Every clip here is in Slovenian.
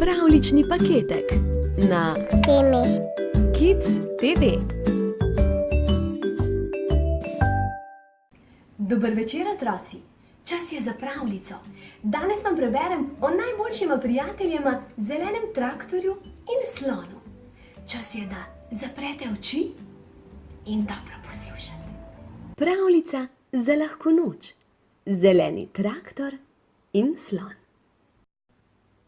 Pravljični paketek na Temi. Kids TV. Dober večer, otroci! Čas je za pravljico. Danes vam preberem o najboljšima prijateljema, zelenem traktorju in slonu. Čas je, da zaprete oči in dobro poslušate. Pravljica za lahko noč. Zeleni traktor in slon.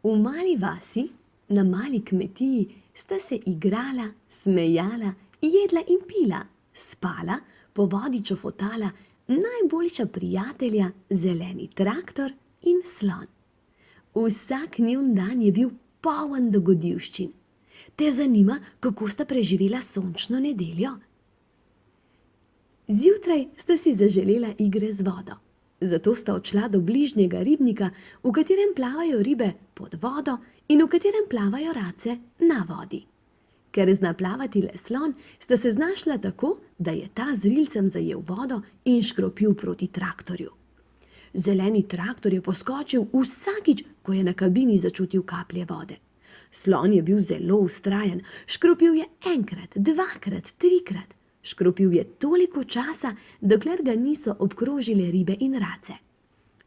V mali vasi, na mali kmetiji, sta se igrala, smejala, jedla in pila, spala, po vodi čofotala najboljša prijatelja, zeleni traktor in slon. Vsak njun dan je bil poln dogodivščin. Te zanima, kako sta preživela sončno nedeljo? Zjutraj sta si zaželela igre z vodo. Zato sta odšla do bližnjega ribnika, v katerem plavajo ribe pod vodo in v katerem plavajo race na vodi. Ker zna plavati le slon, sta se znašla tako, da je ta z rilcem zajel vodo in škropil proti traktorju. Zeleni traktor je poskočil vsakič, ko je na kabini začutil kaplje vode. Slon je bil zelo vztrajen, škropil je enkrat, dvakrat, trikrat. Škropil je toliko časa, dokler ga niso obkrožile ribe in race.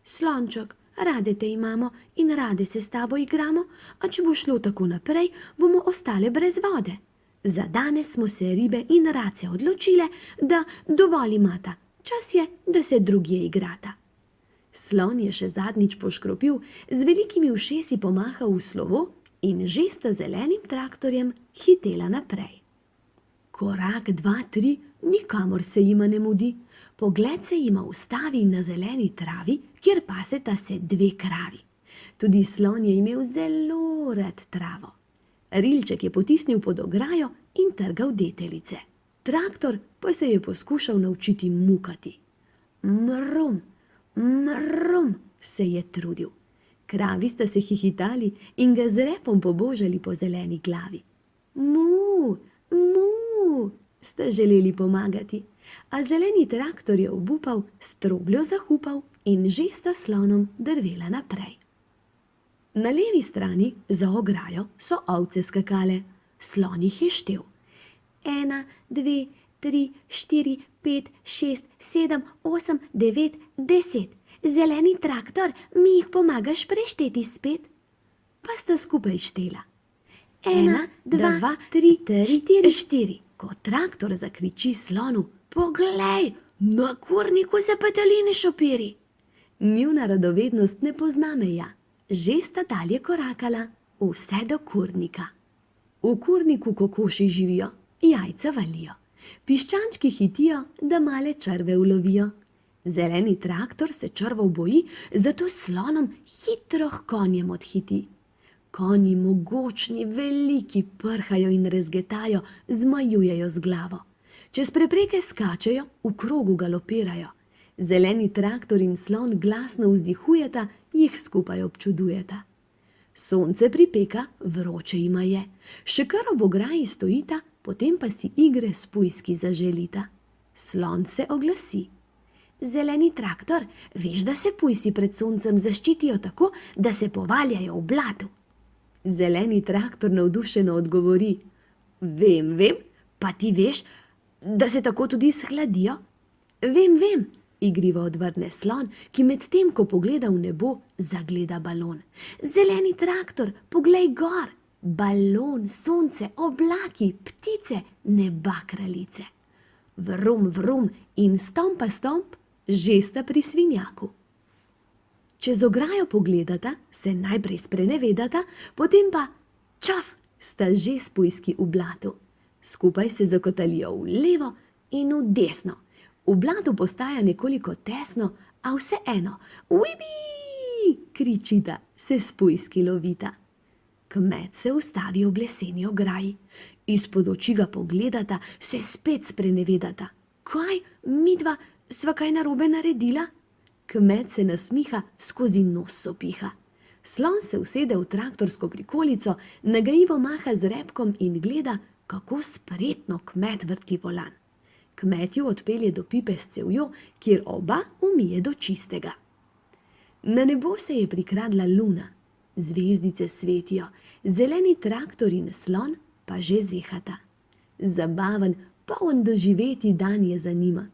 Slonček, rade te imamo in rade se s tabo igramo, a če bo šlo tako naprej, bomo ostale brez vode. Za danes smo se ribe in race odločile, da dovolj imata. Čas je, da se drugje igrata. Slon je še zadnjič poškropil, z velikimi ušesi pomahal v slovo in že sta zelenim traktorjem hitela naprej. Korak, 2, 3, nikamor se jima ne mudi. Pogled se jima ustavi na zeleni travi, kjer paseta se 2 kravi. Tudi slon je imel zelo rad travo. Rilček je potisnil pod ograjo in trgal deteljice. Traktor pa se je poskušal naučiti mukati. Mrum, mrum, se je trudil. Kravi sta se hihitali in ga z repom pobožali po zeleni glavi. Mu, mu, sta želeli pomagati, a zeleni traktor je obupal, strobljo zahupal in že sta slonom drvela naprej. Na levi strani, za ograjo, so ovce skakale. Slon jih je štel. 1, 2, 3, 4, 5, 6, 7, 8, 9, 10. Zeleni traktor, mi jih pomagaš prešteti spet? Pa sta skupaj štela. 1, 2, 3, 4, 4. Ko traktor zakriči slonu: "Poglej, na kurniku se peteline šopiri." Njuna radovednost ne pozna meja. Že sta dalje korakala, vse do kurnika. V kurniku kokoši živijo, jajca valijo. Piščančki hitijo, da male črve ulovijo. Zeleni traktor se črvov boji, zato s slonom hitro h konjem odhiti. Konji mogočni, veliki, prhajo in rezgetajo, zmajujejo z glavo. Čez prepreke skačejo, v krogu galopirajo. Zeleni traktor in slon glasno vzdihujeta, jih skupaj občudujeta. Sonce pripeka, vroče jima je. Še kar ob ograji stojita, potem pa si igre s pujski zaželita. Slon se oglasi: "Zeleni traktor, veš, da se pujsi pred soncem zaščitijo tako, da se povaljajo v blatu?" Zeleni traktor navdušeno odgovori: Vem, pa ti veš, da se tako tudi shladijo?" Vem, igrivo odvrne slon, ki medtem, ko pogleda v nebo, zagleda balon. "Zeleni traktor, poglej gor! Balon, sonce, oblaki, ptice, neba kraljice." Vrum, vrum in stompa stomp, že sta pri svinjaku. Če z ograjo pogledata, se najprej sprenevedata, potem pa čaf, sta že s pujski v blatu. Skupaj se zakotalijo v levo in v desno. V blatu postaja nekoliko tesno, a vseeno, "Uibi!" kričita, se s pujski lovita. Kmet se ustavi ob leseni ograji. Izpod oči ga pogledata, se spet sprenevedata. "Kaj, midva, sva kaj narobe naredila?" Kmet se nasmiha, skozi nos sopiha. Slon se usede v traktorsko prikolico, nagajivo maha z repkom in gleda, kako spretno kmet vrti volan. Kmet ju odpelje do pipe s cevjo, kjer oba umije do čistega. Na nebo se je prikradla luna. Zvezdice svetijo, zeleni traktor in slon pa že zehata. Zabaven, poln doživeti dan je za njima.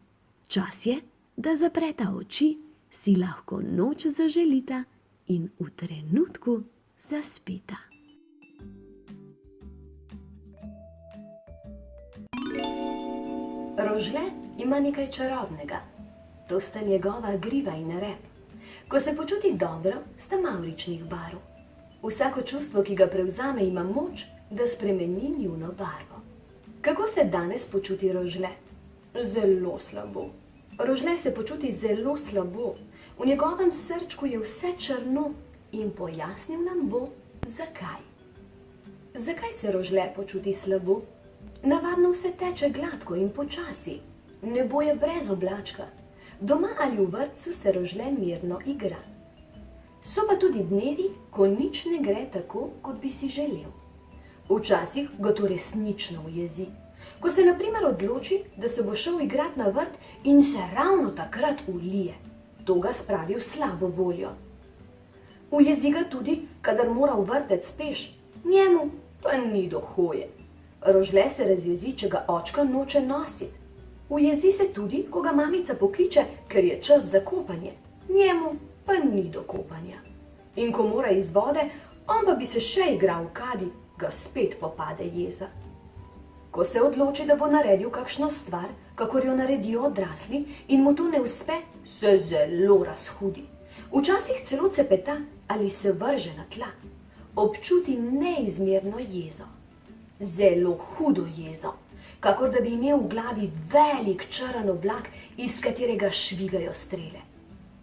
Čas je, da zapreta oči, si lahko noč zaželita in v trenutku zaspita. Rožle ima nekaj čarobnega. To sta njegova griva in rep. Ko se počuti dobro, sta mavričnih barv. Vsako čustvo, ki ga prevzame, ima moč, da spremeni njuno barvo. Kako se danes počuti Rožle? Zelo slabo. Rožle se počuti zelo slabo. V njegovem srčku je vse črno in pojasnil nam bo, zakaj. Zakaj se Rožle počuti slabo? Navadno vse teče gladko in počasi. Nebo je brez oblačka. Doma ali v vrtcu se Rožle mirno igra. So pa tudi dnevi, ko nič ne gre tako, kot bi si želel. Včasih ga to resnično ujezi. Ko se na primer odloči, da se bo šel igrat na vrt in se ravno takrat ulije. To ga spravi v slabo voljo. Ujezi ga tudi, kadar mora v vrtec peš, njemu pa ni do hoje. Rožle se razjezi, če ga očka noče nositi. Ujezi se tudi, ko ga mamica pokliče, ker je čas za kopanje, njemu pa ni do kopanja. In ko mora iz vode, on pa bi se še igral v kadi, ga spet popade jeza. Ko se odloči, da bo naredil kakšno stvar, kakor jo naredijo odrasli, in mu to ne uspe, se zelo razhudi. Včasih celo cepeta ali se vrže na tla. Občuti neizmerno jezo. Zelo hudo jezo, kakor da bi imel v glavi velik črn oblak, iz katerega švigajo strele.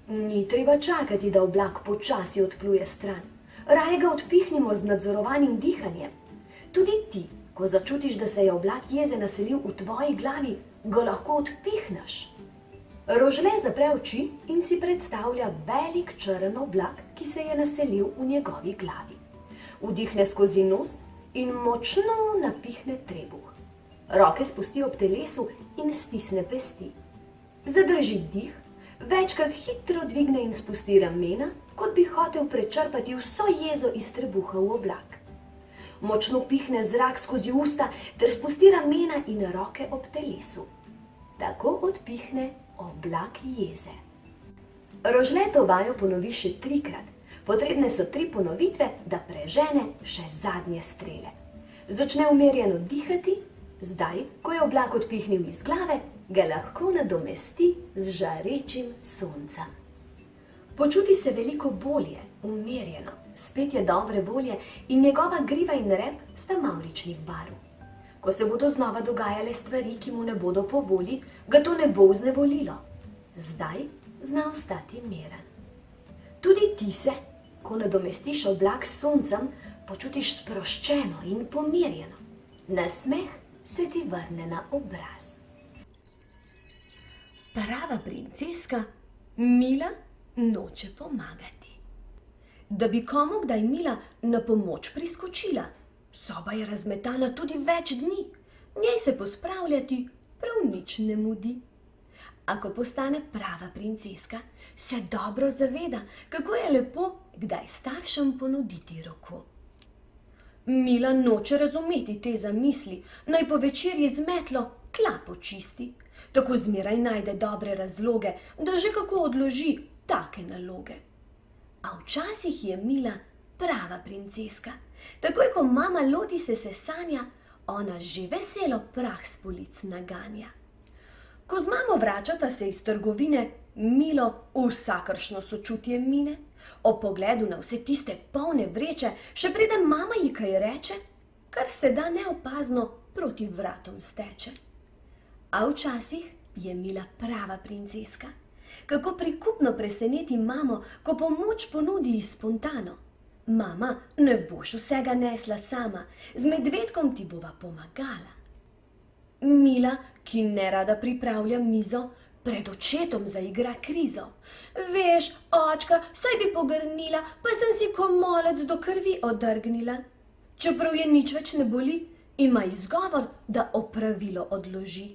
Ni treba čakati, da oblak počasi odpluje stran. Raje ga odpihnimo z nadzorovanim dihanjem. Tudi ti, ko začutiš, da se je oblak jeze naselil v tvoji glavi, ga lahko odpihneš. Rožle zapre oči in si predstavlja velik črn oblak, ki se je naselil v njegovi glavi. Vdihne skozi nos in močno napihne trebuh. Roke spusti ob telesu in stisne pesti. Zadrži dih, večkrat hitro dvigne in spusti ramena, kot bi hotel prečrpati vso jezo iz trebuha v oblak. Močno pihne zrak skozi usta ter spusti ramena in roke ob telesu. Tako odpihne oblak jeze. Rožle to vajo ponovi še 3-krat. Potrebne so 3 ponovitve, da prežene še zadnje strele. Začne umirjeno dihati, zdaj, ko je oblak odpihnil iz glave, ga lahko nadomesti z žarečim soncem. Počuti se veliko bolje, umirjeno, spet je dobre volje in njegova griva in rep sta mavričnih barv. Ko se bodo znova dogajale stvari, ki mu ne bodo po volji, ga to ne bo vznevolilo. Zdaj zna ostati miren. Tudi ti se, ko nadomestiš oblak s soncem, počutiš sproščeno in pomirjeno. Nasmeh se ti vrne na obraz. Prava princeska Mila noče pomagati. Da bi komu kdaj Mila na pomoč priskočila. Soba je razmetana tudi več dni. Njej se pospravljati prav nič ne mudi. A ko postane prava princeska, se dobro zaveda, kako je lepo kdaj staršem ponuditi roko. Mila noče razumeti te zamisli, naj po večerji z metlo tla počisti. Tako zmeraj najde dobre razloge, da že kako odloži take naloge. A včasih je Mila prava princeska. Takoj, ko mama loti se sesanja, ona že veselo prah s polic naganja. Ko z mamo vračata se iz trgovine, Milo vsakršno sočutje mine. Ob pogledu na vse tiste polne vreče, še preden mama ji kaj reče, kar se da neopazno proti vratom steče. A včasih je Mila prava princeska. Kako prikupno preseneti mamo, ko pomoč ponudi spontano. Mama, ne boš vsega nesla sama, z medvedkom ti bova pomagala. Mila, ki nerada pripravlja mizo, pred očetom zaigra krizo. Veš, očka, saj bi pogrnila, pa sem si komolec do krvi odrgnila. Čeprav je nič več ne boli, ima izgovor, da opravilo odloži.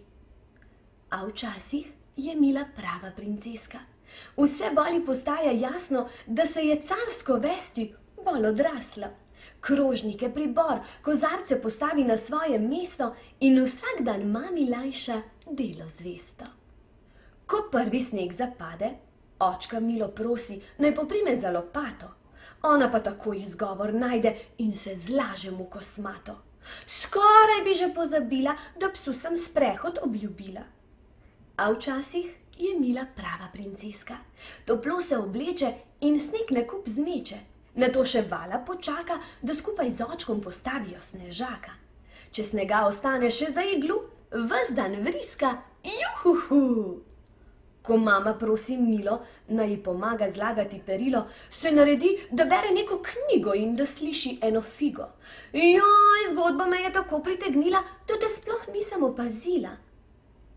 A včasih je Mila prava princeska. Vse bolj postaja jasno, da se je carsko vesti bolj odrasla. Krožnike pribor, kozarce postavi na svoje mesto in vsak dan mami lajša delo zvesto. Ko prvi sneg zapade, očka milo prosi, naj poprime za lopato. Ona pa takoj izgovor najde in se zlaže mu kosmato. Skoraj bi že pozabila, da psu sem sprehod obljubila. A včasih je Mila prava princeska. Toplo se obleče in sneg na kup zmeče. Nato še Vala počaka, da skupaj z očkom postavijo snežaka. Če snega ostane še za iglu, ves dan vriska, juhuhu! Ko mama prosi Milo, naj ji pomaga zlagati perilo, se naredi, da bere neko knjigo in da sliši eno figo. Joj, zgodba me je tako pritegnila, da te sploh nisem opazila.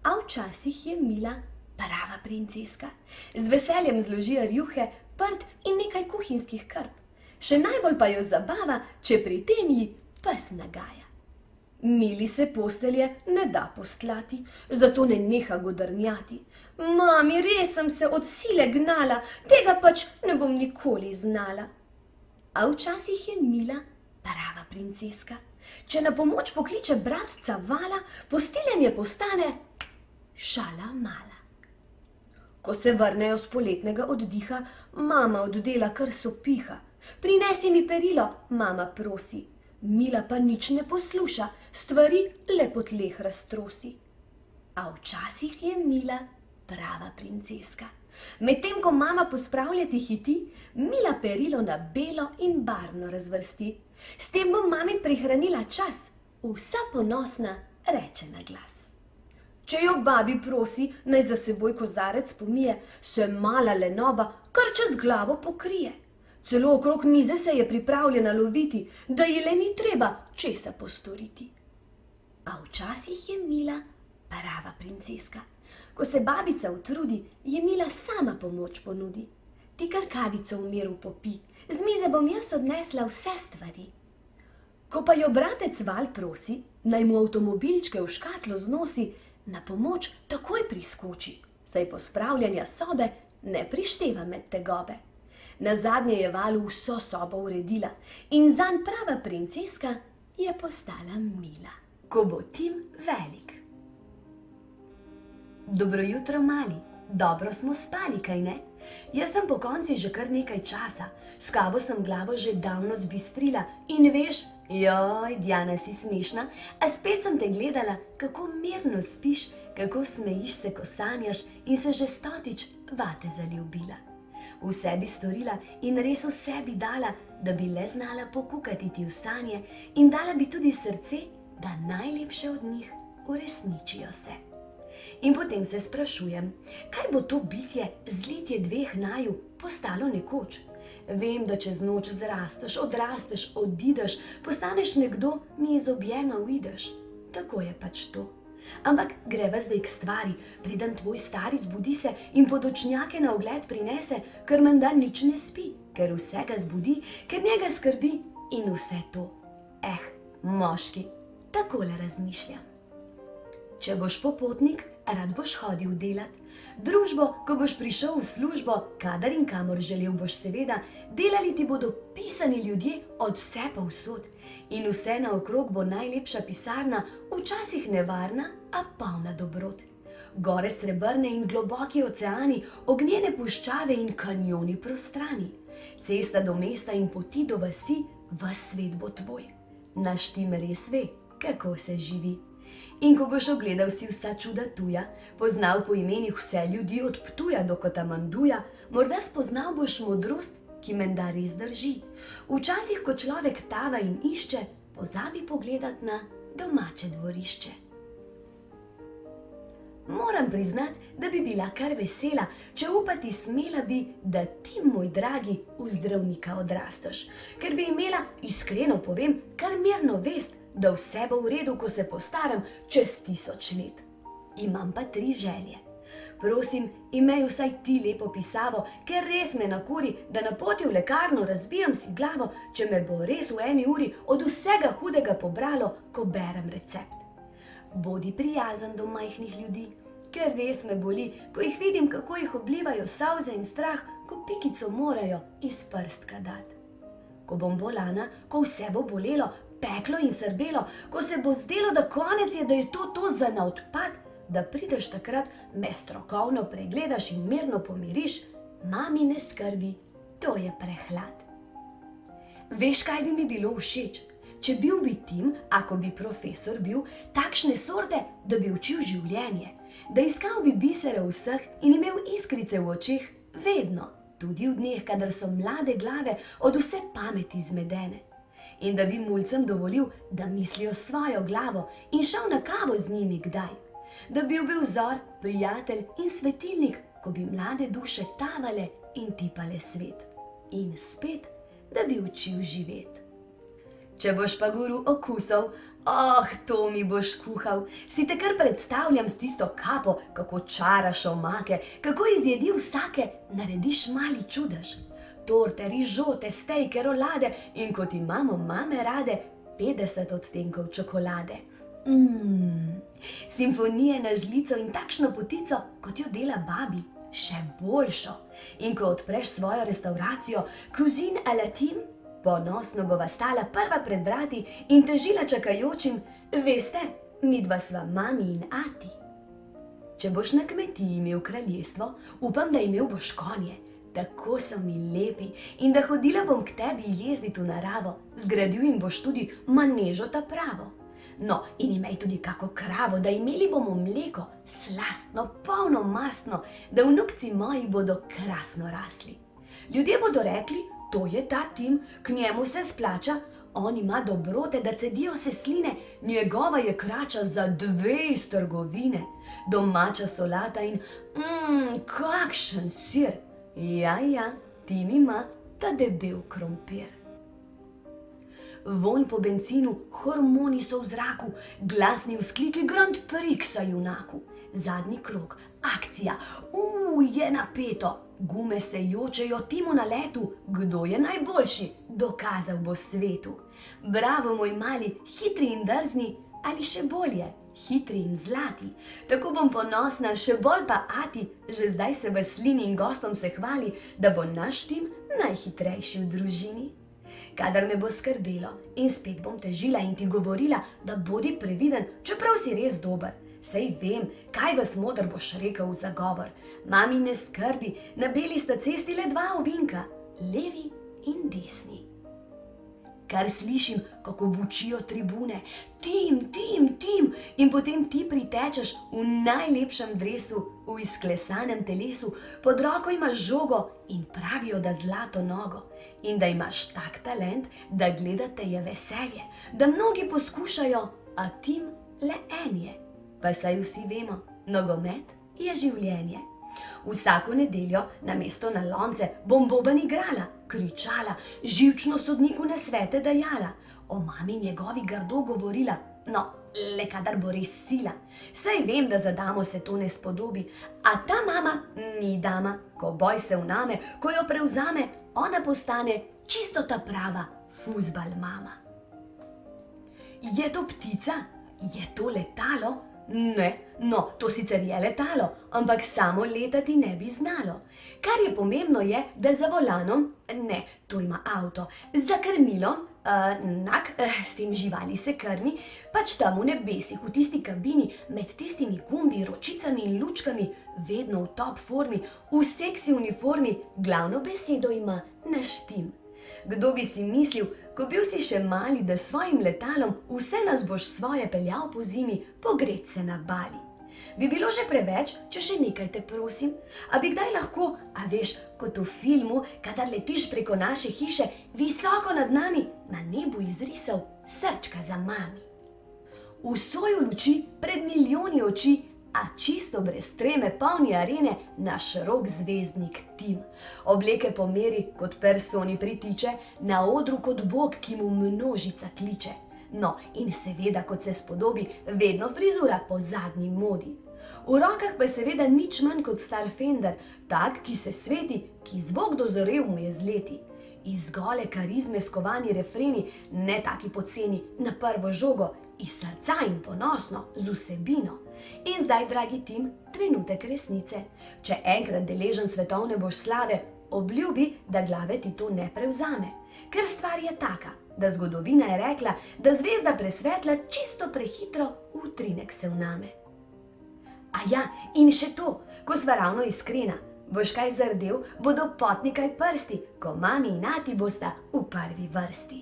A včasih je Mila prava princeska. Z veseljem zloži rjuhe, prt in nekaj kuhinjskih krp. Še najbolj pa jo zabava, če pri tem ji pes nagaja. Mili se postelje ne da postlati, zato ne neha godrnjati. Mami, res sem se od sile gnala, tega pač ne bom nikoli znala. A včasih je Mila prava princeska. Če na pomoč pokliče bratca Vala, posteljenje postane šala mala. Ko se vrnejo s poletnega oddiha, mama od dela kar sopiha. Prinesi mi perilo, mama prosi. Mila pa nič ne posluša, stvari le po tleh raztrosi. A včasih je Mila prava princeska. Medtem ko mama pospravljati hiti, Mila perilo na belo in barvno razvrsti. S tem bom mami prihranila čas, vsa ponosna reče na glas. Če jo babi prosi, naj za seboj kozarec pomije, se mala lenoba kar čez glavo pokrije. Celo okrog mize se je pripravljena loviti, da ji le ni treba česa postoriti. A včasih je Mila prava princeska. Ko se babica utrudi, je Mila sama pomoč ponudi. Ti kar kavico v miru popi, z mize bom jaz odnesla vse stvari. Ko pa jo bratec Val prosi, naj mu avtomobilčke v škatlo znosi, na pomoč takoj priskoči, saj pospravljanja sobe ne prišteva med tegobe. Nazadnje je Valu vso sobo uredila in zanj prava princeska je postala Mila. Ko bo Tim velik. Dobro jutro, mali. Dobro smo spali, kaj ne? Jaz sem pokonci že kar nekaj časa. S kavo sem glavo že davno zbistrila in veš, joj, Diana, si smešna, a spet sem te gledala, kako mirno spiš, kako smejiš se, ko sanjaš in se že stotič vate zaljubila. Vse bi storila in res vse bi dala, da bi le znala pokukati ti v sanje in dala bi tudi srce, da najlepše od njih uresničijo se. In potem se sprašujem, kaj bo to bitje, zlitje dveh naju, postalo nekoč? Vem, da čez noč zrasteš, odrasteš, odideš, postaneš nekdo, mi iz objema uideš. Tako je pač to. Ampak greva zdaj k stvari, preden tvoj stari zbudi se in podočnjake na ogled prinese, ker menda nič ne spi, ker vsega zbudi, ker njega skrbi in vse to. Moški, takole razmišljam. Če boš popotnik, rad boš hodil delat. Družbo, ko boš prišel v službo, kadar in kamor želel boš seveda, delali ti bodo pisani ljudje od vse povsod. In vse naokrog bo najlepša pisarna, včasih nevarna, a polna dobrot. Gore srebrne in globoki oceani, ognjene puščave in kanjoni prostrani. Cesta do mesta in poti do vasi, ves svet bo tvoj. Naš Tim res ve, kako se živi. In ko boš ogledal si vsa čuda tuja, poznal po imenih vse ljudi od Ptuja do Kotamanduja, morda spoznal boš modrost, ki menda res drži. Včasih, ko človek tava in išče, pozabi pogledat na domače dvorišče. Moram priznati, da bi bila kar vesela, če upati smela bi, da ti, moj dragi, v zdravnika odrasteš. Ker bi imela, iskreno povem, kar mirno vest, da vse bo v redu, ko se postaram čez 1000 let. Imam pa 3 želje. Prosim, imej vsaj ti lepo pisavo, ker res me nakuri, da na poti v lekarno razbijam si glavo, če me bo res v 1 uri od vsega hudega pobralo, ko berem recept. Bodi prijazen do majhnih ljudi, ker res me boli, ko jih vidim, kako jih oblivajo solze in strah, ko pikico morajo iz prstka dat. ko bom bolana, ko vse bo bolelo, peklo in srbelo, ko se bo zdelo, da konec je, da je to za na odpad, da prideš takrat, me strokovno pregledaš in mirno pomiriš, mamine skrbi, to je prehlad. Veš, kaj bi mi bilo všeč? Če bil bi Tim, ako bi profesor bil, takšne sorte, da bi učil življenje, da iskal bi bisere vseh in imel iskrice v očeh vedno, tudi v dneh, kadar so mlade glave od vse pameti zmedene. In da bi mulcem dovolil, da mislijo svojo glavo in šel na kavo z njimi kdaj. Da bi bil vzor, prijatelj in svetilnik, ko bi mlade duše tavale in tipale svet. In spet, da bi učil živeti. Če boš pa guru okusov, to mi boš kuhal, si te kar predstavljam s tisto kapo, kako čaraš omake, kako iz jedi vsake narediš mali čudež. Torte, rižote, stejke, rolade in kot imamo mame rade, 50 odtenkov čokolade. Simfonije na žlico in takšno potico, kot jo dela babi, še boljšo. In ko odpreš svojo restauracijo Cuisine à la Tim, ponosno bova stala prva pred vrati in težila čakajočim, veste, midva sva mami in ati. Če boš na kmetiji imel kraljestvo, upam, da imel boš konje, tako so mi lepi in da hodila bom k tebi jezditi v naravo, zgradil jim boš tudi manežo ta pravo. No, in imej tudi kako kravo, da imeli bomo mleko, slastno, polno mastno, da vnukci moji bodo krasno rasli. Ljudje bodo rekli, to je ta Tim, k njemu se splača, on ima dobrote, da cedijo se sline, njegova je krača za 2 iz trgovine, domača solata in kakšen sir. Ja, Tim ima ta debel krompir. Vonj po bencinu, hormoni so v zraku, glasni vzkliki Grand Prix-a junaku. Zadnji krog, akcija, je napeto, gume se jočejo Timu na letu, kdo je najboljši, dokazal bo svetu. Bravo, moj mali, hitri in drzni, ali še bolje, hitri in zlati. Tako bom ponosna, še bolj pa ati, že zdaj se veslini in gostom se hvali, da bo naš Tim najhitrejši v družini. Kadar me bo skrbelo in spet bom težila in ti govorila, da bodi previden, čeprav si res dober. Sej vem, kaj vas modr boš rekel v zagovor. Mami ne skrbi, na beli sta cesti le 2 ovinka, levi in desni. Kar slišim, kako bučijo tribune, Tim, in potem ti pritečeš v najlepšem dresu, v izklesanem telesu, pod roko imaš žogo in pravijo, da zlato nogo. In da imaš tak talent, da gledate je veselje, da mnogi poskušajo, a Tim le en je. Pa saj vsi vemo, nogomet je življenje. Vsako nedeljo namesto na lonce bom boben igrala, kričala, živčno sodniku nasvete dajala, o mami njegovi grdo govorila, no, le kadar bo res sila. Saj vem, da za damo se to ne spodobi, a ta mama ni dama, ko boj se vname, ko jo prevzame, ona postane čisto ta prava fuzbal mama. Je to ptica? Je to letalo? Ne, no, to sicer je letalo, ampak samo letati ne bi znalo. Kar je pomembno je, da za volanom, ne, to ima avto, za krmilom, s tem živali se krmi, pač tam v nebesih, v tisti kabini, med tistimi gumbi, ročicami in lučkami, vedno v top formi, v seksi uniformi, glavno besedo ima naš Tim. Kdo bi si mislil, ko bil si še mali, da s svojim letalom vse nas boš svoje peljal po zimi pogret se na Bali. Bi bilo že preveč, če še nekaj te prosim? A bi kdaj lahko, a veš, kot v filmu, kadar letiš preko naše hiše, visoko nad nami, na nebu izrisal srčka za mami. V soju luči pred milijoni oči, a čisto brez treme polni arene naš rok zvezdnik Tim. Obleke pomeri, kot personi pritiče, na odru kot bog, ki mu množica kliče. No, in seveda, kot se spodobi, vedno frizura po zadnji modi. V rokah pa seveda nič manj kot star Fender, tak, ki se sveti, ki zvok dozorel mu je z leti. Iz gole karizme skovani refreni, ne taki poceni, na prvo žogo, iz srca in ponosno, z vsebino. In zdaj, dragi Tim, trenutek resnice. Če enkrat deležen svetovne boš slave, obljubi, da glave ti to ne prevzame. Ker stvar je taka, da zgodovina je rekla, da zvezda presvetla čisto prehitro, v utrinek se vname. A ja, in še to, ko sva ravno iskrena, boš kaj zardel, bodo potni kaj prsti, ko mami in ati bosta v prvi vrsti.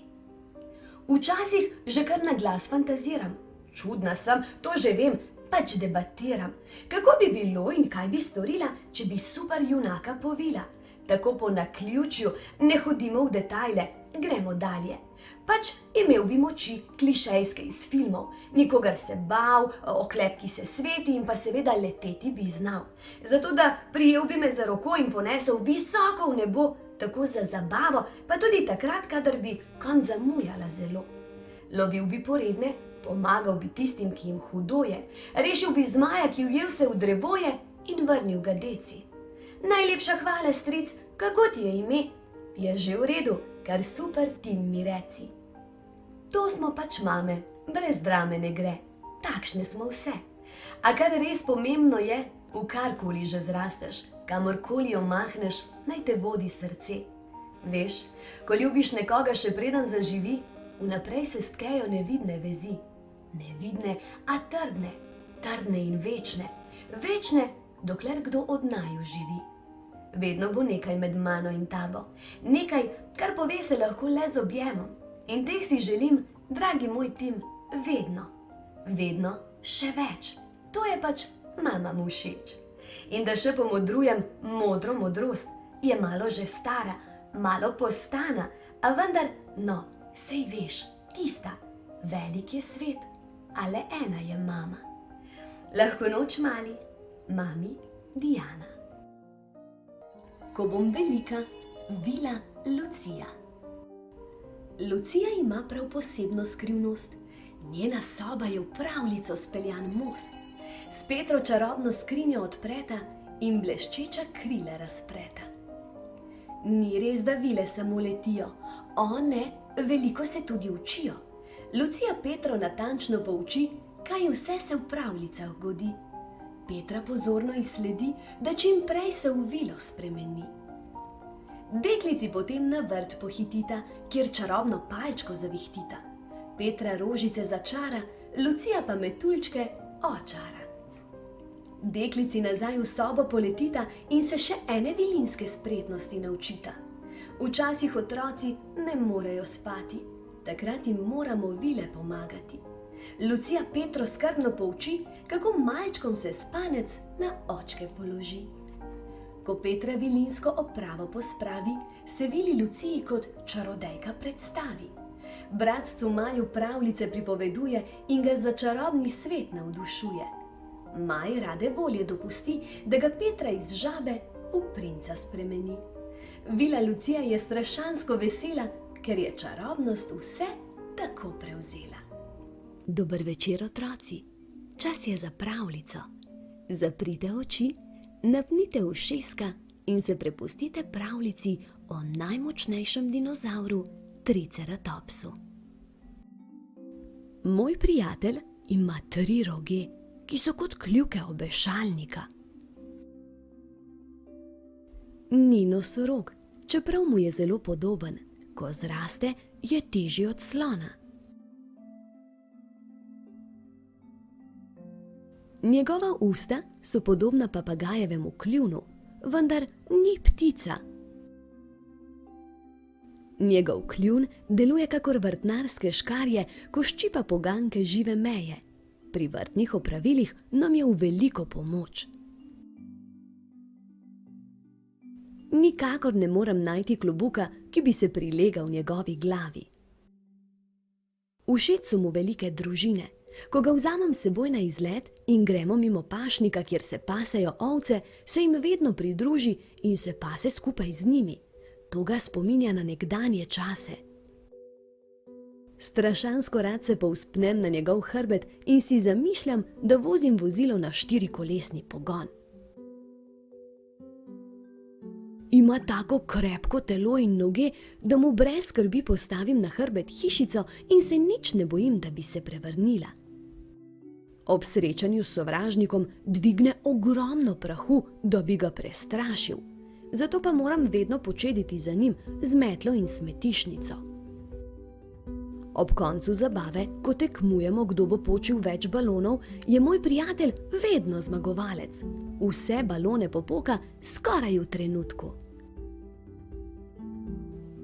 Včasih že kar na glas fantaziram, čudna sem, to že vem, pač debatiram, kako bi bilo in kaj bi storila, če bi super junaka povila. Tako po naključju, ne hodimo v detajle, gremo dalje. Pač imel bi moči, klišejske iz filmov, nikogar se bal, oklepki se sveti in pa seveda leteti bi znal. Zato da prijel bi me za roko in ponesel visoko v nebo, tako za zabavo, pa tudi takrat, kadar bi kam zamujala zelo. Lovil bi poredne, pomagal bi tistim, ki jim hudo je, rešil bi zmaja, ki ujel se v drevoje in vrnil ga deci. Najlepša hvala, stric, kako ti je ime? Je že v redu, kar super ti mi reci. To smo pač mame, brez drame ne gre, takšne smo vse. A kar res pomembno je, v karkoli že zrasteš, kamorkoli omahneš, naj te vodi srce. Veš, ko ljubiš nekoga še preden zaživi, vnaprej se stkejo nevidne vezi. Nevidne, a trdne, trdne in večne, večne, dokler kdo od naju živi. Vedno bo nekaj med mano in tabo, nekaj, kar pove se lahko le z objemom. In teh si želim, dragi moj Tim, vedno, vedno še več. To je pač mama mu všeč. In da še pomodrujem, modro modrost je malo že stara, malo postana, a vendar, no, sej veš, tista, velik je svet, a le ena je mama. Lahko noč mali, mami Diana. Ko bom velika, vila Lucija. Lucija ima prav posebno skrivnost. Njena soba je v pravljico speljan most. S Petro čarobno skrinjo odpreta in bleščeča krila razpreta. Ni res, da vile samo letijo, o ne, veliko se tudi učijo. Lucija Petro natančno pouči, kaj vse se v pravljicah godi. Petra pozorno izsledi, da čim prej se v vilo spremeni. Deklici potem na vrt pohitita, kjer čarobno palčko zavihtita. Petra rožice začara, Lucija pa metuljčke očara. Deklici nazaj v sobo poletita in se še ene vilinske spretnosti naučita. Včasih otroci ne morejo spati, takrat jim moramo vile pomagati. Lucija Petro skrbno pouči, kako malčkom se spanec na očke položi. Ko Petra vilinsko opravo pospravi, se vili Luciji kot čarodejka predstavi. Bratcu Maju pravljice pripoveduje in ga za čarobni svet navdušuje. Maj rade volje dopusti, da ga Petra iz žabe v princa spremeni. Vila Lucija je strašansko vesela, ker je čarobnost vse tako prevzela. Dober večer, otroci, čas je za pravljico. Zaprite oči, napnite ušeska in se prepustite pravljici o najmočnejšem dinozavru Triceratopsu. Moj prijatelj ima 3 roge, ki so kot kljuke obešalnika. Ni nosorog, čeprav mu je zelo podoben, ko zraste, je težji od slona. Njegova usta so podobna papagajevemu kljunu, vendar ni ptica. Njegov kljun deluje kakor vrtnarske škarje, ko ščipa poganjke žive meje. Pri vrtnih opravilih nam je v veliko pomoč. Nikakor ne morem najti klobuka, ki bi se prilegal njegovi glavi. Všeč so mu velike družine. Ko ga vzamem s seboj na izlet in gremo mimo pašnika, kjer se pasejo ovce, se jim vedno pridruži in se pase skupaj z njimi. To ga spominja na nekdanje čase. Strašansko rad se povzpnem na njegov hrbet in si zamišljam, da vozim vozilo na 4-kolesni pogon. Ima tako krepko telo in noge, da mu brez skrbi postavim na hrbet hišico in se nič ne bojim, da bi se prevrnila. Ob srečanju s sovražnikom dvigne ogromno prahu, da bi ga prestrašil. zato pa moram vedno počediti za njim z metlo in smetišnico. Ob koncu zabave, ko tekmujemo, kdo bo počil več balonov, je moj prijatelj vedno zmagovalec. Vse balone popoka skoraj v trenutku.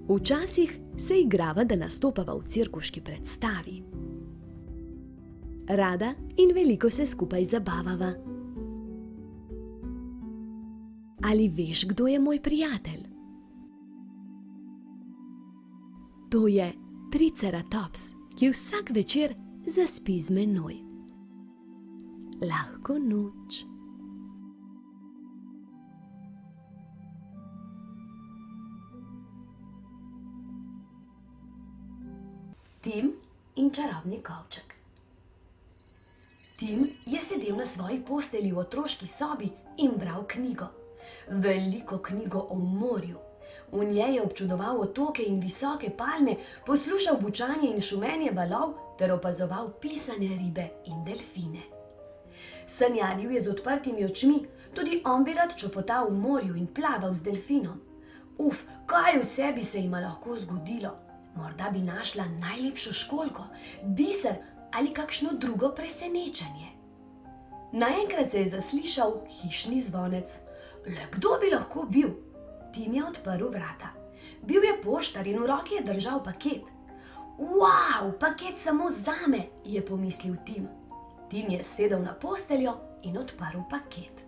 Včasih se igrava, da nastopava v cirkuški predstavi. Rada in veliko se skupaj zabavava. Ali veš, kdo je moj prijatelj? To je Triceratops, ki vsak večer zaspi z menoj. Lahko noč. Tim in čarobni kovček. Tim je sedel na svoji postelji v otroški sobi in bral knjigo. Veliko knjigo o morju. V njej je občudoval otoke in visoke palme, poslušal bučanje in šumenje valov ter opazoval pisane ribe in delfine. Sanjaril je z odprtimi očmi, tudi on bi rad čofotal v morju in plaval z delfinom. Kaj vse bi se jima lahko zgodilo? Morda bi našla najlepšo školjko, biser ali kakšno drugo presenečenje. Naenkrat se je zaslišal hišni zvonec. Le kdo bi lahko bil? Tim je odprl vrata. Bil je poštar in v roki je držal paket. Wow, paket samo zame, je pomislil Tim. Tim je sedel na posteljo in odprl paket.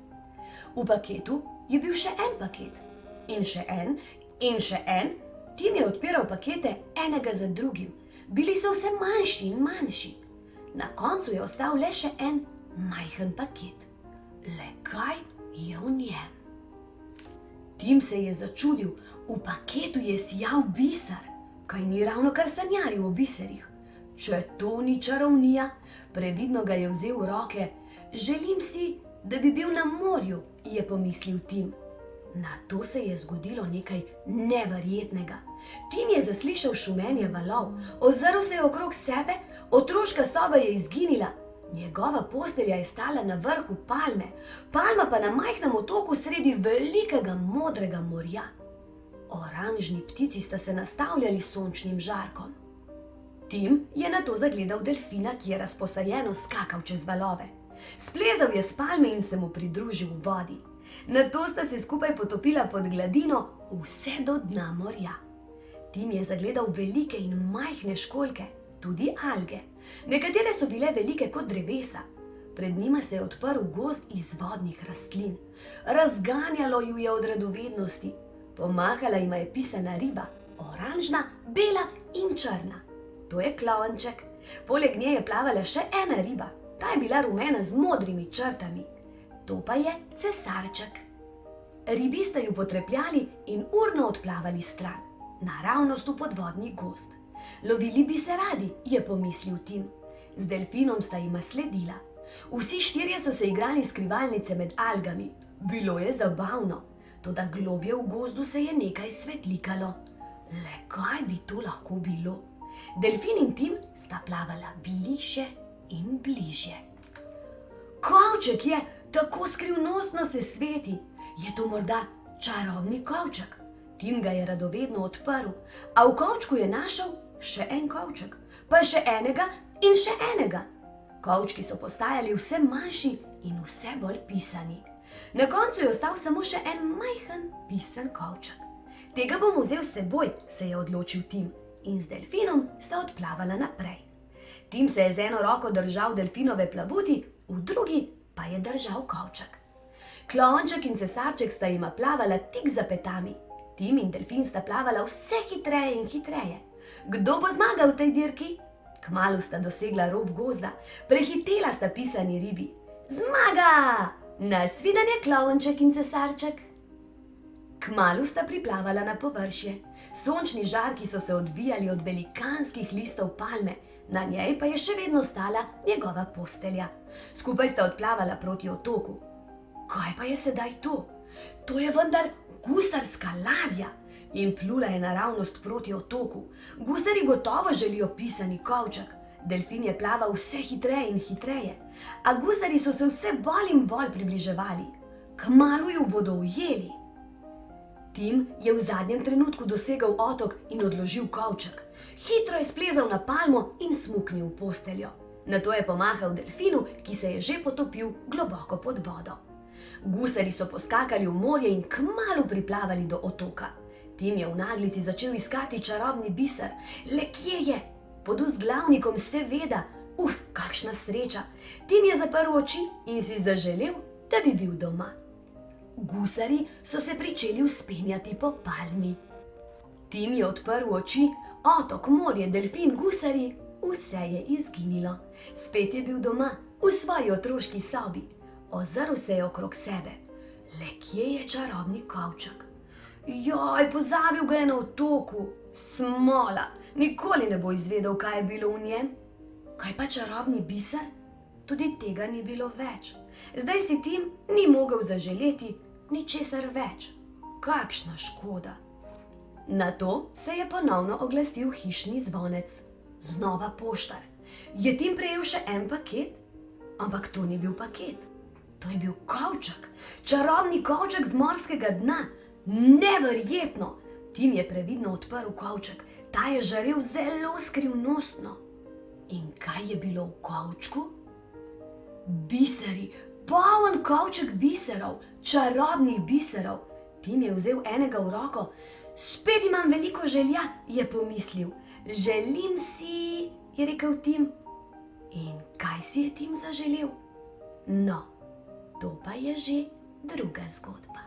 V paketu je bil še en paket. In še en, in še en. Tim je odpiral pakete enega za drugim. Bili so vse manjši in manjši. Na koncu je ostal le še en majhen paket. Le kaj je v njem? Tim se je začudil. V paketu je sijal biser. Kaj ni ravno kar sanjaril o biserih? Če to ni čarovnija, previdno ga je vzel v roke. Želim si, da bi bil na morju, je pomislil Tim. Na to se je zgodilo nekaj neverjetnega. Tim je zaslišal šumenje valov, ozrl se je okrog sebe, otroška soba je izginila. Njegova postelja je stala na vrhu palme, palma pa na majhnem otoku sredi velikega modrega morja. Oranžni ptici sta se nastavljali s sončnim žarkom. Tim je nato zagledal delfina, ki je razposajeno skakal čez valove. Splezal je s palme in se mu pridružil v vodi. Nato sta se skupaj potopila pod gladino vse do dna morja. Tim je zagledal velike in majhne školjke, tudi alge. Nekatere so bile velike kot drevesa. Pred njima se je odprl gozd iz vodnih rastlin. Razganjalo ju je od radovednosti. Pomahala jima je pisana riba, oranžna, bela in črna. To je klovnček. Poleg nje je plavala še ena riba. Ta je bila rumena z modrimi črtami. To pa je cesarček. Ribi sta ju potrepljali in urno odplavali stran, naravnost v podvodni gozd. Lovili bi se radi, je pomislil Tim. Z delfinom sta jima sledila. Vsi štirje so se igrali skrivalnice med algami. Bilo je zabavno, toda globje v gozdu se je nekaj svetlikalo. Le kaj bi to lahko bilo? Delfin in Tim sta plavala bližje in bližje. Kovček je, tako skrivnostno se sveti. Je to morda čarobni kovček? Tim ga je radovedno odprl, a v kovčku je našel še en kovček, pa še enega in še enega. Kovčki so postajali vse manjši in vse bolj pisani. Na koncu je ostal samo še en majhen pisan kovček. Tega bom vzel s seboj, se je odločil Tim, in z delfinom sta odplavala naprej. Tim se je z eno roko držal delfinove plavuti, v drugi pa je držal kovček. Klovnček in cesarček sta jima plavala tik za petami. Tim in delfin sta plavala vse hitreje in hitreje. Kdo bo zmagal v tej dirki? Kmalu sta dosegla rob gozda, prehitela sta pisani ribi. Zmaga! Nasvidenje, klovnček in cesarček! Kmalu sta priplavala na površje. Sončni žarki so se odbijali od velikanskih listov palme, na njej pa je še vedno stala njegova postelja. Skupaj sta odplavala proti otoku. Kaj pa je sedaj to? To je vendar gusarska ladja in plula je naravnost proti otoku. Gusari gotovo želijo pisani kovček. Delfin je plaval vse hitreje in hitreje, a gusari so se vse bolj in bolj približevali. Kmalu ju bodo ujeli. Tim je v zadnjem trenutku dosegel otok in odložil kovček. Hitro je splezal na palmo in smuknil v posteljo. Nato je pomahal delfinu, ki se je že potopil globoko pod vodo. Gusarji so poskakali v morje in kmalu priplavali do otoka. Tim je v naglici začel iskati čarobni biser. Le kje je? Pod vzglavnikom, seveda. Kakšna sreča! Tim je zaprl oči in si zaželel, da bi bil doma. Gusarji so se pričeli vzpenjati po palmi. Tim je odprl oči, otok, morje, delfin, gusarji, vse je izginilo. Spet je bil doma, v svoji otroški sobi. Ozrl se je okrog sebe. Le kje je čarobni kovček? Joj, pozabil ga je na otoku. Smola, nikoli ne bo izvedel, kaj je bilo v njem. Kaj pa čarobni biser? Tudi tega ni bilo več. Zdaj si Tim ni mogel zaželeti ničesar več. Kakšna škoda. Nato se je ponovno oglasil hišni zvonec. Znova poštar. Je Tim prejel še en paket? Ampak to ni bil paket. To je bil kovček. Čarobni kovček z morskega dna. Neverjetno! Tim je previdno odprl kovček. Ta je žarel zelo skrivnostno. In kaj je bilo v kovčku? Biseri, poln kovček biserov, čarobnih biserov. Tim je vzel enega v roko. Spet imam veliko želja, je pomislil. Želim si, je rekel Tim. In kaj si je Tim zaželel? No, to pa je že druga zgodba.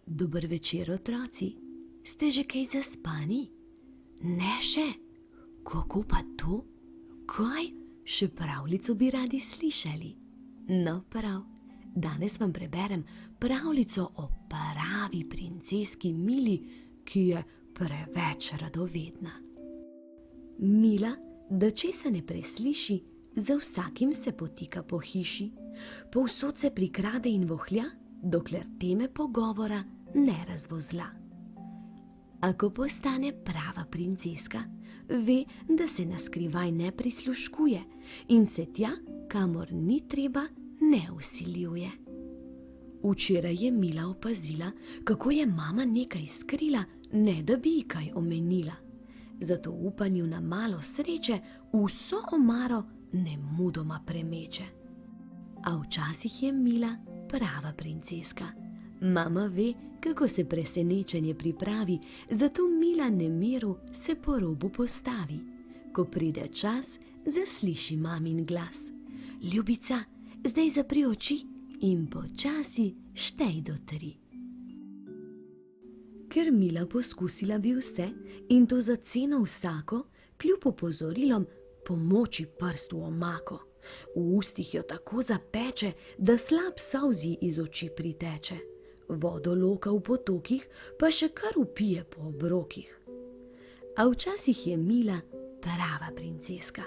Dober večer, otroci. Ste že kaj zaspani? Ne še? Kako pa to? Kaj? Še pravljico bi radi slišali? No, prav. Danes vam preberem pravljico o pravi princeski Mili, ki je preveč radovedna. Mila, da česa ne presliši, za vsakim se potika po hiši, povsod se prikrade in vohlja, dokler teme pogovora ne razvozla. A ko postane prava princeska, ve, da se na skrivaj ne prisluškuje in se tja, kamor ni treba, ne vsiljuje. Včeraj je Mila opazila, kako je mama nekaj skrila, ne da bi ji kaj omenila. Zato v upanju na malo sreče vso omaro nemudoma premeče. A včasih je Mila prava princeska. Mama ve, kako se presenečenje pripravi, zato Mila nemiru se po robu postavi. Ko pride čas, zasliši mamin glas. Ljubica, zdaj zapri oči in počasi štej do 3. Ker Mila poskusila bi vse in to za ceno vsako, kljub opozorilom pomoči prst v omako. V ustih jo tako zapeče, da slab solzi iz oči priteče. Vodo loka v potokih, pa še kar vpije po obrokih. A včasih je Mila prava princeska.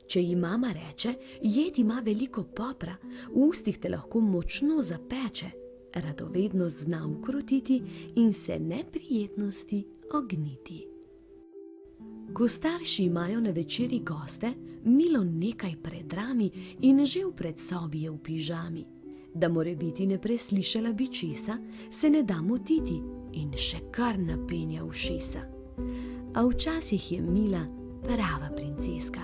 Če ji mama reče, jed ima veliko popra, v ustih te lahko močno zapeče, radovednost zna ukrotiti in se neprijetnosti ogniti. Ko starši imajo na večeri goste, Milo nekaj predrami in že v predsobi je v pižami. Da morebiti ne preslišala bi česa, se ne da motiti in še kar napenja ušesa. A včasih je Mila prava princeska.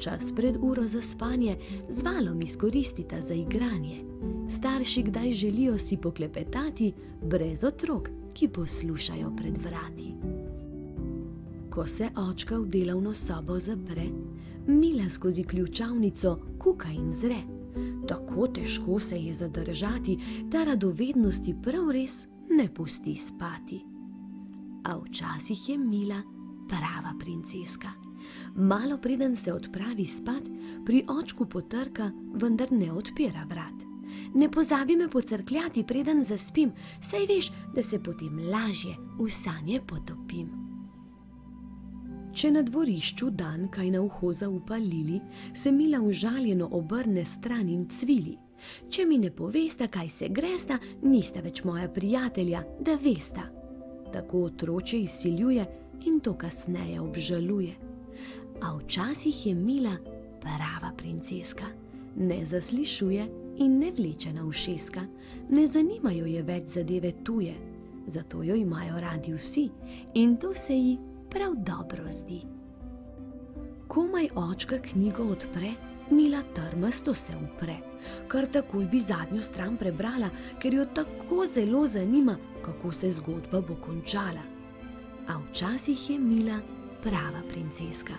Čas pred uro za spanje z valom izkoristita za igranje. Starši kdaj želijo si poklepetati, brez otrok, ki poslušajo pred vrati. Ko se očka v delovno sobo zapre, Mila skozi ključavnico kuka in zre. Tako težko se je zadržati, da radovednosti prav res ne pusti spati. A včasih je Mila prava princeska. Malo preden se odpravi spat, pri očku potrka, vendar ne odpira vrat. Ne pozabi me pocrkljati, preden zaspim, saj veš, da se potem lažje v sanje potopim. Če na dvorišču dan kaj na uho zaupa Lili, se Mila užaljeno obrne stran in cvili. Če mi ne povesta, kaj se gresta, nista več moja prijatelja, da vesta. Tako otroče izsiljuje in to kasneje obžaluje. A včasih je Mila prava princeska. ne zaslišuje in ne vleče na ušeska, ne zanimajo je več zadeve tuje, zato jo imajo radi vsi in to se ji prav dobro zdi. Komaj očka knjigo odpre, Mila trmasto se upre, kar takoj bi zadnjo stran prebrala, ker jo tako zelo zanima, kako se zgodba bo končala. A včasih je Mila prava princeska.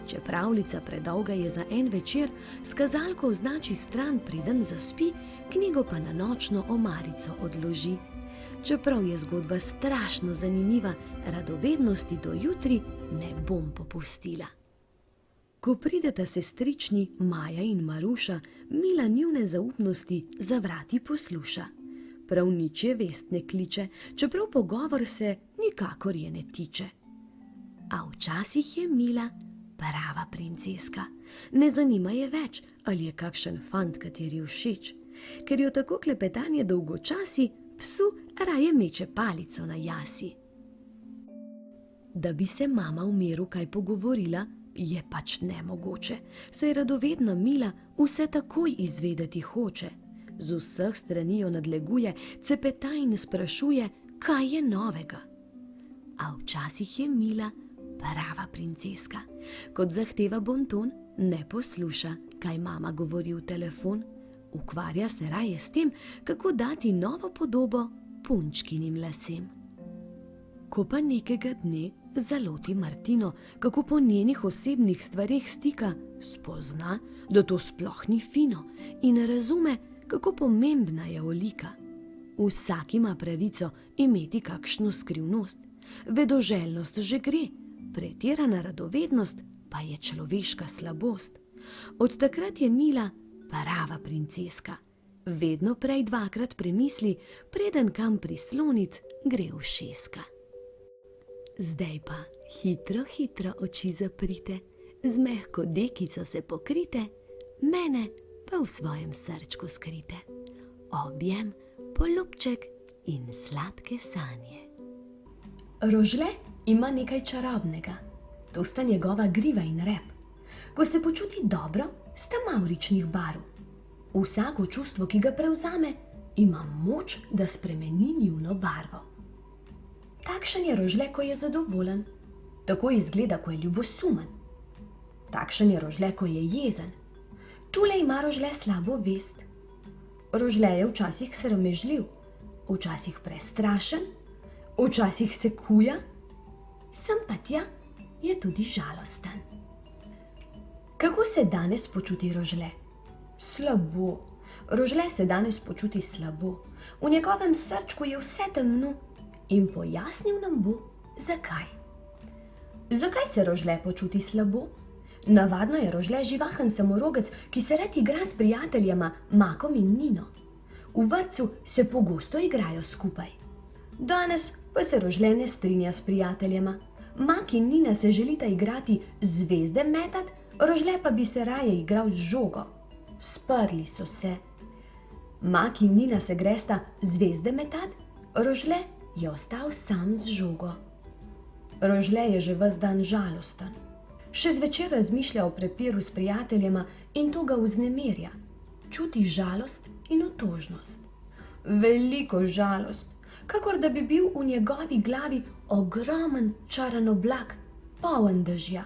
Če pravljica predolga je za en večer, s kazalko označi stran, preden zaspi, knjigo pa na nočno omarico odloži. Čeprav je zgodba strašno zanimiva, radovednosti do jutri ne bom popustila. Ko prideta sestrični Maja in Maruša, Mila njune zaupnosti za vrati posluša. Prav nič je vest ne kliče, čeprav pogovor se nikakor je ne tiče. A včasih je Mila prava princeska. Ne zanima je več, ali je kakšen fant, kateri všeč. Ker jo tako klepetanje dolgočasi, psu raje meče palico na jasi. Da bi se mama v miru kaj pogovorila, je pač nemogoče, saj radovedna Mila vse takoj izvedeti hoče. Z vseh strani jo nadleguje, cepeta in sprašuje, kaj je novega. A včasih je Mila prava princeska. Kot zahteva bonton, ne posluša, kaj mama govori v telefon. Ukvarja se raje s tem, kako dati novo podobo punčkinim lasem. Ko pa nekega dne zaloti Martino, kako po njenih osebnih stvareh stika, spozna, da to sploh ni fino in razume, kako pomembna je olika. Vsak ima pravico imeti kakšno skrivnost. Vedoželjnost že gre, pretirana radovednost pa je človeška slabost. Od takrat je Mila prava princeska. Vedno prej dvakrat premisli, preden kam prislonit, gre ušeska. Zdaj pa hitro, hitro oči zaprite, z mehko dekico se pokrite, mene pa v svojem srčku skrite. Objem, poljubček in sladke sanje. Rožle ima nekaj čarobnega. To sta njegova griva in rep. Ko se počuti dobro, sta mavričnih barv. Vsako čustvo, ki ga prevzame, ima moč, da spremeni njuno barvo. Takšen je Rožle, ko je zadovoljen. Tako izgleda, ko je ljubosumen. Takšen je Rožle, ko je jezen. Tule ima Rožle slabo vest. Rožle je včasih sramežljiv, včasih prestrašen, včasih se kuja, sem pa tja je tudi žalosten. Kako se danes počuti Rožle? Slabo. Rožle se danes počuti slabo. V njegovem srčku je vse temno in pojasnil nam bo, zakaj. Zakaj se Rožle počuti slabo? Navadno je Rožle živahen samorogec, ki se rad igra s prijateljema Makom in Nino. V vrtcu se pogosto igrajo skupaj. Danes pa se Rožle ne strinja s prijateljema. Mak in Nina se želita igrati zvezde metat, Rožle pa bi se raje igral z žogo. Sprli so se. Mak in Nina se gresta zvezde metat, Rožle je ostal sam z žogo. Rožle je že ves dan žalosten. Še zvečer razmišlja o prepiru s prijateljema in to ga vznemirja. Čuti žalost in otožnost. Veliko žalost, kakor da bi bil v njegovi glavi ogromen črn oblak, poln dežja.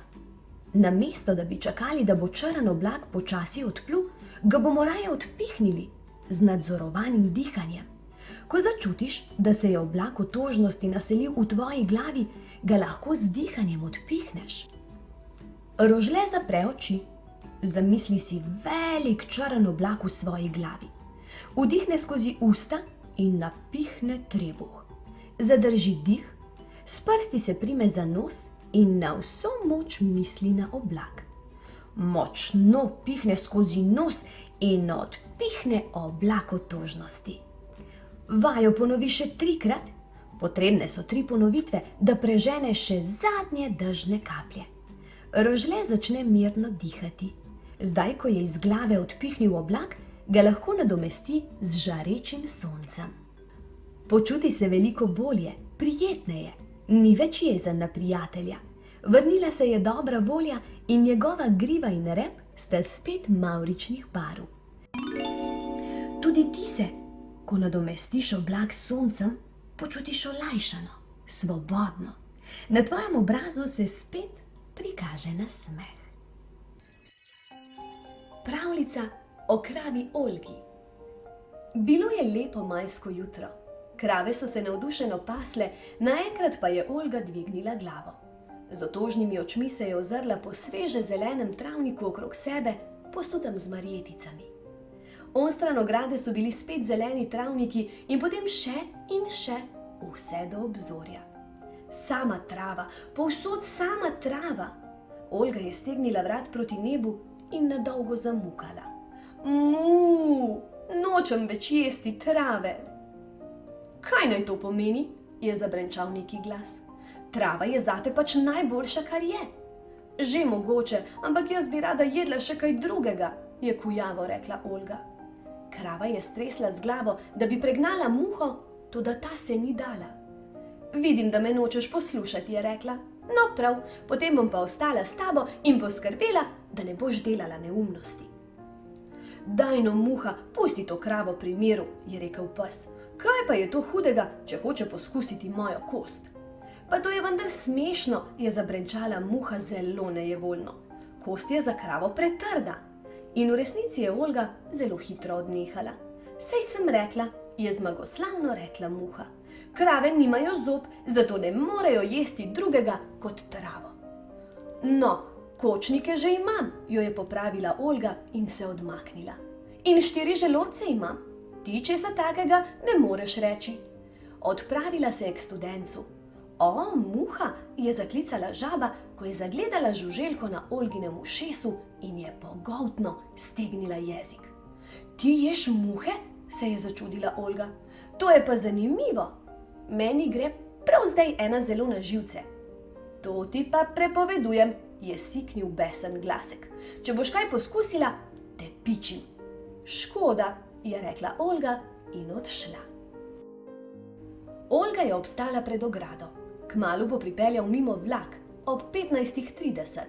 Namesto da bi čakali, da bo črn oblak počasi odplul, ga bomo raje odpihnili z nadzorovanim dihanjem. Ko začutiš, da se je oblak otožnosti naselil v tvoji glavi, ga lahko z dihanjem odpihneš. Rožle zapre oči, zamisli si velik črn oblak v svoji glavi. Vdihne skozi usta in napihne trebuh. Zadrži dih, s prsti se prime za nos in na vso moč misli na oblak. Močno pihne skozi nos in odpihne oblak otožnosti. Vajo ponovi še 3-krat, potrebne so 3 ponovitve, da prežene še zadnje dežne kaplje. Rožle začne mirno dihati. Zdaj, ko je iz glave odpihnil oblak, ga lahko nadomesti z žarečim soncem. Počuti se veliko bolje, prijetneje, ni več jezen na prijatelja. Vrnila se je dobra volja in njegova griva in rep sta spet mavričnih barv. Tudi ti se, ko nadomestiš oblak s soncem, počutiš olajšano, svobodno. Na tvojem obrazu se spet prikaže nasmeh. Pravljica o kravi Olgi. Bilo je lepo majsko jutro. Krave so se navdušeno pasle, naenkrat pa je Olga dvignila glavo. Z otožnimi očmi se je ozrla po sveže zelenem travniku okrog sebe, posutem z marjeticami. Onstran ograde so bili spet zeleni travniki in potem še in še, vse do obzorja. Sama trava, povsod sama trava. Olga je stegnila vrat proti nebu in nadolgo zamukala. Mu, nočem več jesti trave. Kaj naj to pomeni? Je zabrenčal neki glas. Trava je zate pač najboljša, kar je. Že mogoče, ampak jaz bi rada jedla še kaj drugega, je kujavo rekla Olga. Krava je stresla z glavo, da bi pregnala muho, toda ta se ni dala. Vidim, da me nočeš poslušati, je rekla. No prav, potem bom pa ostala s tabo in poskrbela, da ne boš delala neumnosti. Daj no, muha, pusti to kravo pri miru, je rekel pes. Kaj pa je to hudega, če hoče poskusiti mojo kost? Pa to je vendar smešno, je zabrenčala muha zelo nejevoljno. Kost je za kravo pretrda. In v resnici je Olga zelo hitro odnehala. Sej sem rekla, je zmagoslavno rekla muha. Krave nimajo zob, zato ne morejo jesti drugega kot travo. No, kočnike že imam, jo je popravila Olga in se odmaknila. In 4 želodce imam. Ti česa takega ne moreš reči. Odpravila se je k studencu. O, muha, je zaklicala žaba, ko je zagledala žuželko na Olginem ušesu in je pogoltno stegnila jezik. Ti ješ muhe? Se je začudila Olga. To je pa zanimivo. Meni gre prav zdaj ena zelo na živce. To ti pa prepovedujem, je siknil besen glasek. Če boš kaj poskusila, te pičim. Škoda, je rekla Olga in odšla. Olga je obstala pred ogrado. Kmalu bo pripeljal mimo vlak ob 15:30.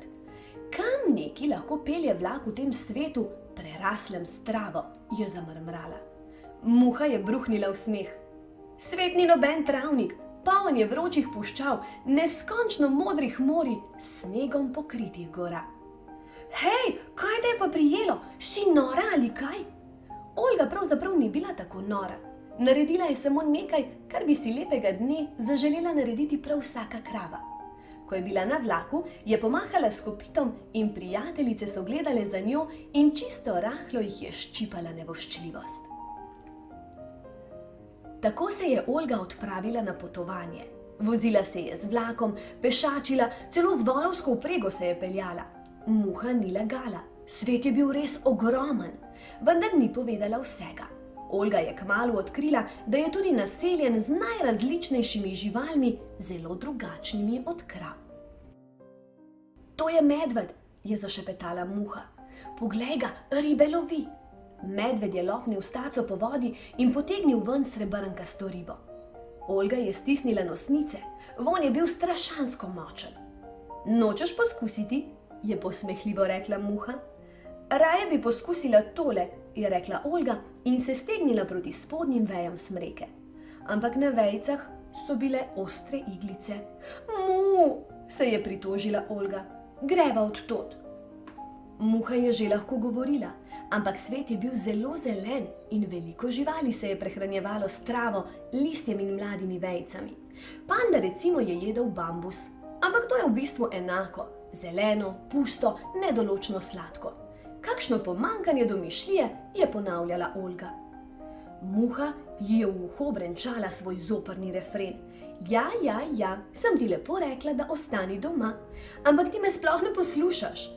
Kam neki lahko pelje vlak v tem svetu, preraslem s travo, je zamrmrala. Muha je bruhnila v smeh. Svet ni noben travnik, poln je vročih puščav, neskončno modrih morij, s snegom pokritih gora. Hej, kaj te je pa prijelo? Si nora ali kaj? Olga pravzaprav ni bila tako nora. Naredila je samo nekaj, kar bi si lepega dne zaželela narediti prav vsaka krava. Ko je bila na vlaku, je pomahala s kopitom in prijateljice so gledale za njo in čisto rahlo jih je ščipala nevoščljivost. Tako se je Olga odpravila na potovanje. Vozila se je z vlakom, pešačila, celo z volovsko vprego se je peljala. Muha ni lagala, svet je bil res ogromen, vendar ni povedala vsega. Olga je kmalu odkrila, da je tudi naseljen z najrazličnejšimi živalmi, zelo drugačnimi od krav. To je medved, je zašepetala muha. Poglej ga, ribe lovi. Medved je lopnil s taco po vodi in potegnil ven srebrnkasto ribo. Olga je stisnila nosnice, vonj je bil strašansko močen. Nočeš poskusiti? Je posmehljivo rekla muha. Raje bi poskusila tole, je rekla Olga in se stegnila proti spodnjim vejam smreke. Ampak na vejicah so bile ostre iglice. Mu, se je pritožila Olga, greva od tod. Muha je že lahko govorila, ampak svet je bil zelo zelen in veliko živali se je prehranjevalo s travo, listjem in mladimi vejicami. Panda recimo je jedel bambus, ampak to je v bistvu enako, zeleno, pusto, nedoločno sladko. Kakšno pomanjkanje domišljije, je ponavljala Olga. Muha ji je v uho brenčala svoj zoprni refren. Ja, sem ti lepo rekla, da ostani doma, ampak ti me sploh ne poslušaš.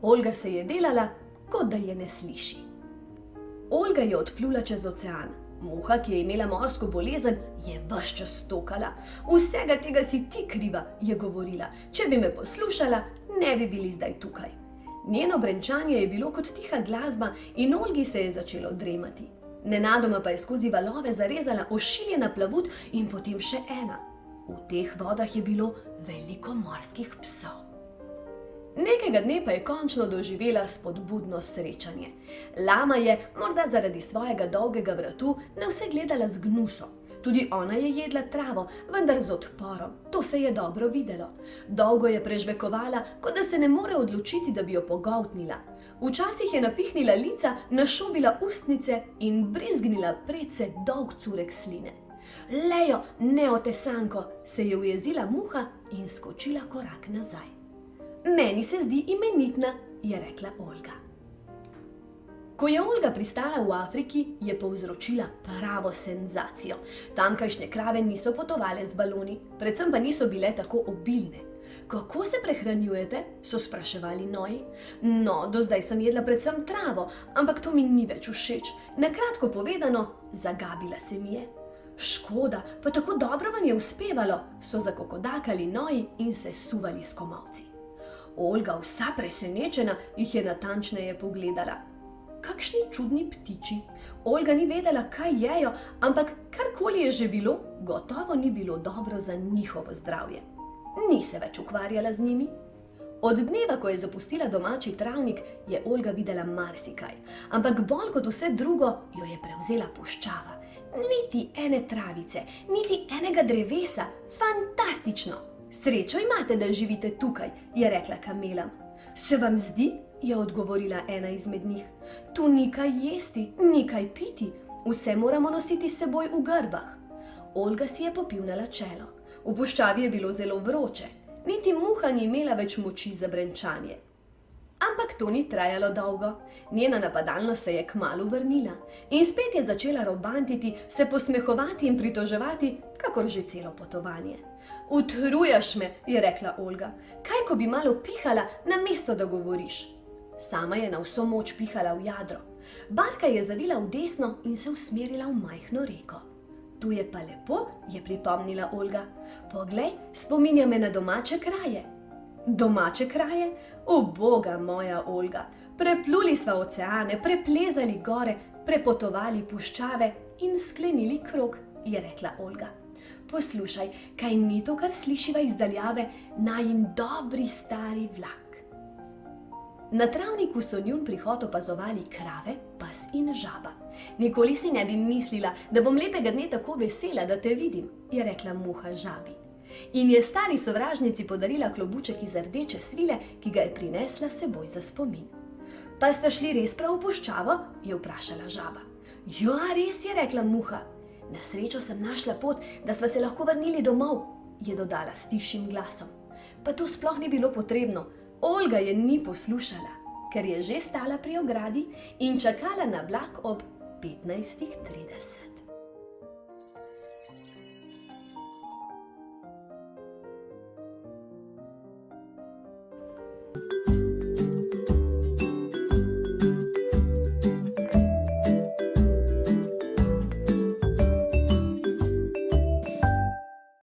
Olga se je delala, kot da je ne sliši. Olga je odplula čez ocean. Muha, ki je imela morsko bolezen, je ves čas stokala. Vsega tega si ti kriva, je govorila. Če bi me poslušala, ne bi bili zdaj tukaj. Njeno brenčanje je bilo kot tiha glasba in Olgi se je začelo dremati. Nenadoma pa je skozi valove zarezala ošiljena plavut in potem še ena. V teh vodah je bilo veliko morskih psov. Nekega dne pa je končno doživela spodbudno srečanje. Lama je, morda zaradi svojega dolgega vratu, na vse gledala z gnusom. Tudi ona je jedla travo, vendar z odporom. To se je dobro videlo. Dolgo je prežvekovala, kot da se ne more odločiti, da bi jo pogoltnila. Včasih je napihnila lica, našobila ustnice in brizgnila predse dolg curek sline. Lejo, neotesanko, se je ujezila muha in skočila korak nazaj. Meni se zdi imenitna, je rekla Olga. Ko je Olga pristala v Afriki, je povzročila pravo senzacijo. Tamkajšnje krave niso potovale z baloni, predvsem pa niso bile tako obilne. Kako se prehranjujete? So spraševali noji. No, do zdaj sem jedla predvsem travo, ampak to mi ni več všeč. Na kratko povedano, zagabila se mi je. Škoda, pa tako dobro vam je uspevalo, so zakokodakali noji in se suvali s komolci. Olga, vsa presenečena, jih je natančneje pogledala. Kakšni čudni ptiči. Olga ni vedela, kaj jejo, ampak karkoli je že bilo, gotovo ni bilo dobro za njihovo zdravje. Ni se več ukvarjala z njimi. Od dneva, ko je zapustila domači travnik, je Olga videla marsikaj, ampak bolj kot vse drugo jo je prevzela puščava. Niti ene travice, niti enega drevesa, fantastično! Srečo imate, da živite tukaj, je rekla kamelam. Se vam zdi? Je odgovorila ena izmed njih. Tu ni kaj jesti, ni kaj piti, vse moramo nositi s seboj v grbah. Olga si je popivnala čelo. V puščavi je bilo zelo vroče, niti muha ni imela več moči za brenčanje. Ampak to ni trajalo dolgo. Njena napadalnost se je kmalu vrnila in spet je začela robantiti, se posmehovati in pritoževati, kakor že celo potovanje. Utrujaš me, je rekla Olga. Kaj, ko bi malo pihala, namesto da govoriš? Sama je na vso moč pihala v jadro. Barka je zavila v desno in se usmerila v majhno reko. Tu je pa lepo, je pripomnila Olga. Poglej, spominja me na domače kraje. Domače kraje? O, boga moja, Olga. Prepluli sva oceane, preplezali gore, prepotovali puščave in sklenili krog, je rekla Olga. Poslušaj, kaj ni to, kar slišiva iz daljave, najin dobri stari vlak. Na travniku so njun prihod opazovali krave, pas in žaba. Nikoli si ne bi mislila, da bom lepega dne tako vesela, da te vidim, je rekla muha žabi. In je stari sovražnici podarila klobuček iz rdeče svile, ki ga je prinesla s seboj za spomin. Pa sta šli res prav v puščavo? Je vprašala žaba. Ja, res, je rekla muha. Na srečo sem našla pot, da sva se lahko vrnili domov, je dodala s tišjim glasom. Pa to sploh ni bilo potrebno. Olga je ni poslušala, ker je že stala pri ogradi in čakala na vlak ob 15:30.